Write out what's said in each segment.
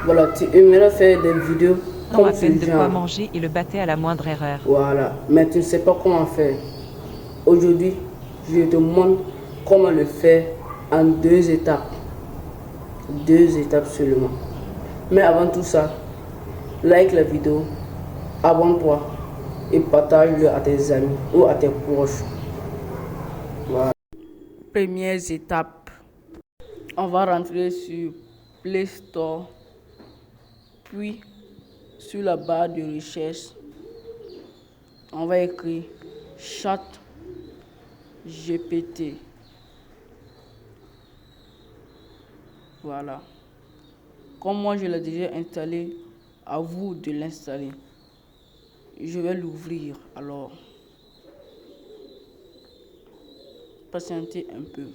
Voilà, tu aimerais faire des vidéos À comme peine ce de quoi genre. manger et le battait à la moindre erreur. Voilà, mais tu ne sais pas comment faire. Aujourd'hui, je te montre comment le faire en 2 étapes. 2 étapes seulement. Mais avant tout ça, like la vidéo, abonne-toi et partage-le à tes amis ou à tes proches. Voilà. Première étape, on va rentrer sur Play Store, puis sur la barre de recherche, on va écrire Chat GPT. Voilà. Comme moi je l'ai déjà installé, à vous de l'installer. Je vais l'ouvrir alors. Patientez un peu.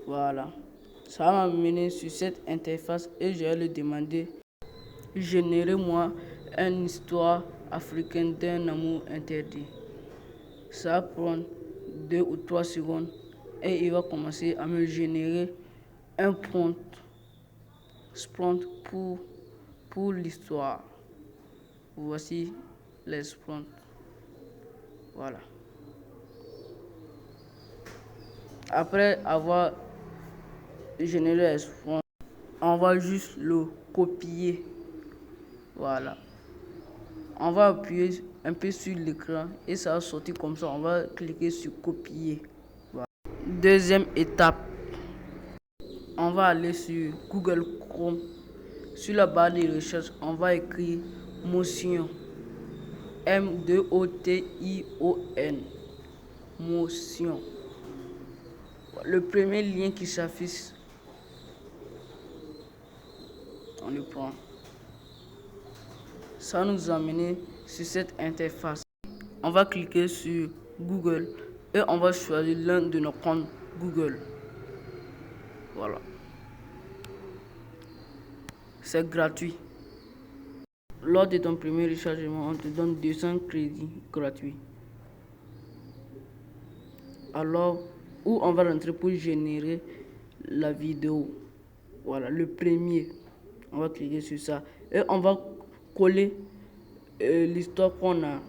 Voilà. Ça va m'amener sur cette interface et je vais lui demander générez-moi une histoire africaine d'un amour interdit. Ça va prendre 2 ou 3 secondes et il va commencer à me générer un prompt pour l'histoire. Voici les prompts. Voilà. Après avoir généré les prompts, on va juste le copier. Voilà. On va appuyer un peu sur l'écran et ça va sortir comme ça. On va cliquer sur copier. Voilà. Deuxième étape, on va aller sur Google Chrome. Sur la barre de recherche, on va écrire motion. M-2-O-T-I-O-N. Motion. Le premier lien qui s'affiche, on le prend. Ça nous a amené sur cette interface. On va cliquer sur Google et on va choisir l'un de nos comptes Google. Voilà. C'est gratuit. Lors de ton premier rechargement, on te donne 200 crédits gratuits. Alors, où on va rentrer pour générer la vidéo. Voilà, le premier. On va cliquer sur ça. Et on va coller l'histoire qu'on a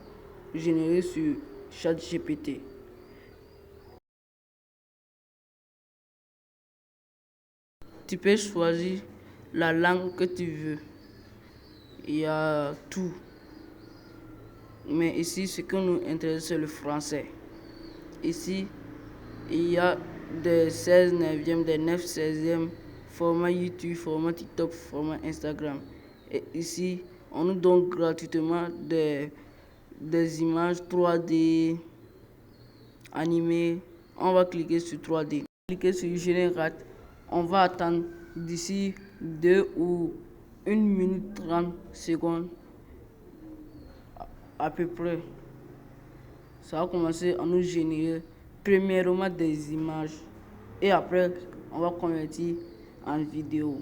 générée sur ChatGPT. Tu peux choisir la langue que tu veux. Il y a tout. Mais ici, ce qui nous intéresse, c'est le français. Ici, il y a des 16 neuvième, des 9 16e, format YouTube, format TikTok, format Instagram. Et ici, on nous donne gratuitement des images 3D animées. On va cliquer sur 3D. Cliquer sur Général. On va attendre d'ici 2 ou 1 minute 30 secondes à peu près. Ça va commencer à nous générer premièrement des images et après on va convertir en vidéo.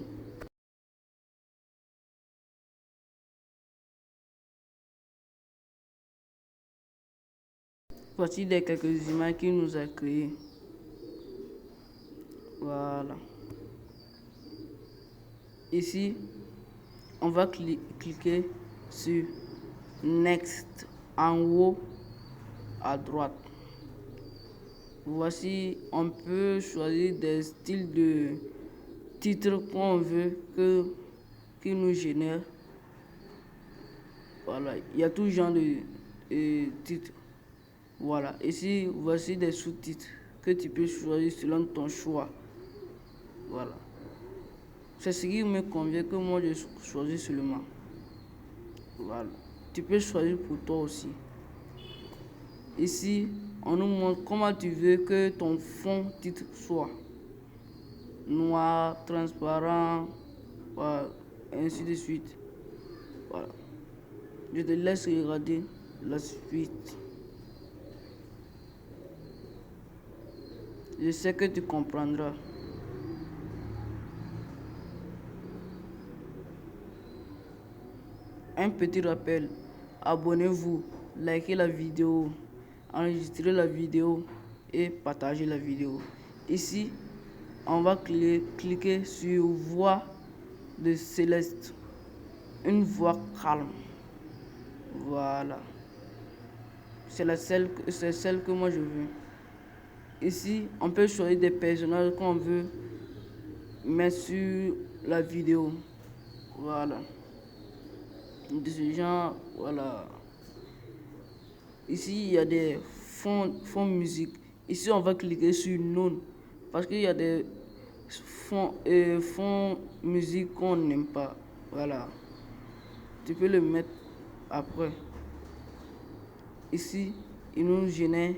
Voici quelques images qu'il nous a créées. Voilà. Ici, on va cliquer sur Next en haut à droite. Voici, on peut choisir des styles de titres qu'on veut qu'il nous génère. Voilà, il y a tout genre de titres. Voilà, ici, voici des sous-titres que tu peux choisir selon ton choix. Voilà. C'est ce qui me convient que moi je choisis seulement. Voilà. Tu peux choisir pour toi aussi. Ici, on nous montre comment tu veux que ton fond titre soit. Noir, transparent, voilà, ainsi de suite. Voilà. Je te laisse regarder la suite. Je sais que tu comprendras. Un petit rappel, abonnez-vous, likez la vidéo, enregistrez la vidéo et partagez la vidéo. Ici, on va cliquer sur voix de Céleste, une voix calme. Voilà, c'est celle que moi je veux. Ici on peut choisir des personnages qu'on veut mettre sur la vidéo. Voilà, de ce genre. Voilà, ici il y a des fonds musique. Ici on va cliquer sur non parce qu'il y a des fonds musique qu'on n'aime pas. Voilà, tu peux le mettre après. Ici il nous génère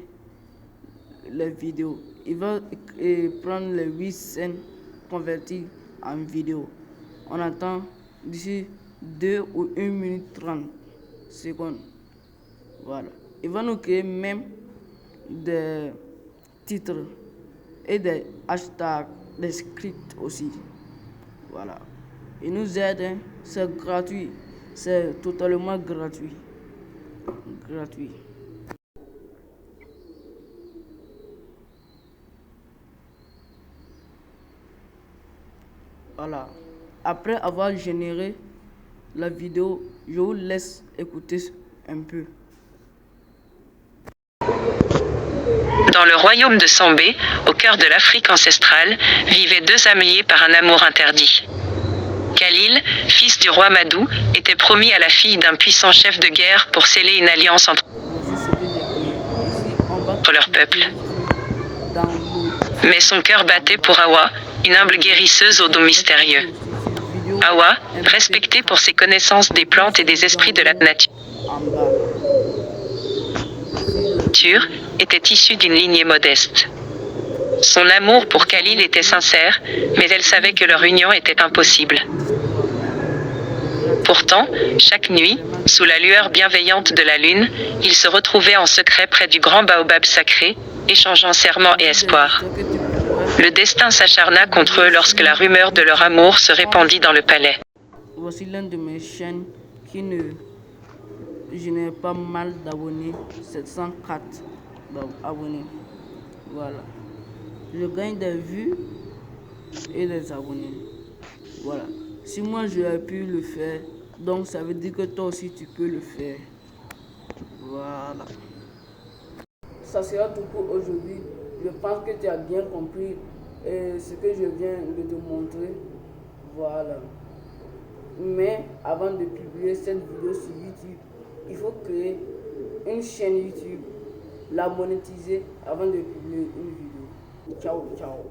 les vidéos. Il va prendre les 8 scènes converties en vidéo. On attend d'ici 2 ou 1 minute 30 secondes. Voilà, il va nous créer même des titres et des hashtags, des scripts aussi. Voilà, il nous aide, hein. C'est gratuit, c'est totalement gratuit. Voilà, après avoir généré la vidéo, je vous laisse écouter un peu. Dans le royaume de Sambé, au cœur de l'Afrique ancestrale, vivaient deux âmes liées par un amour interdit. Khalil, fils du roi Madou, était promis à la fille d'un puissant chef de guerre pour sceller une alliance entre leur peuple. Mais son cœur battait pour Hawa, une humble guérisseuse au dos mystérieux. Hawa, respectée pour ses connaissances des plantes et des esprits de la nature, était issue d'une lignée modeste. Son amour pour Khalil était sincère, mais elle savait que leur union était impossible. Pourtant, chaque nuit, sous la lueur bienveillante de la lune, ils se retrouvaient en secret près du grand baobab sacré, échangeant serments et espoirs. Le destin s'acharna contre eux lorsque la rumeur de leur amour se répandit dans le palais. Voici l'une de mes chaînes qui ne génère pas mal d'abonnés, 704 abonnés. Voilà, je gagne des vues et des abonnés. Voilà, si moi j'aurais pu le faire, donc ça veut dire que toi aussi tu peux le faire. Voilà, ça sera tout pour aujourd'hui. Je pense que tu as bien compris ce que je viens de te montrer. Voilà, mais avant de publier cette vidéo sur YouTube, il faut créer une chaîne YouTube, la monétiser avant de publier une vidéo. Ciao, ciao.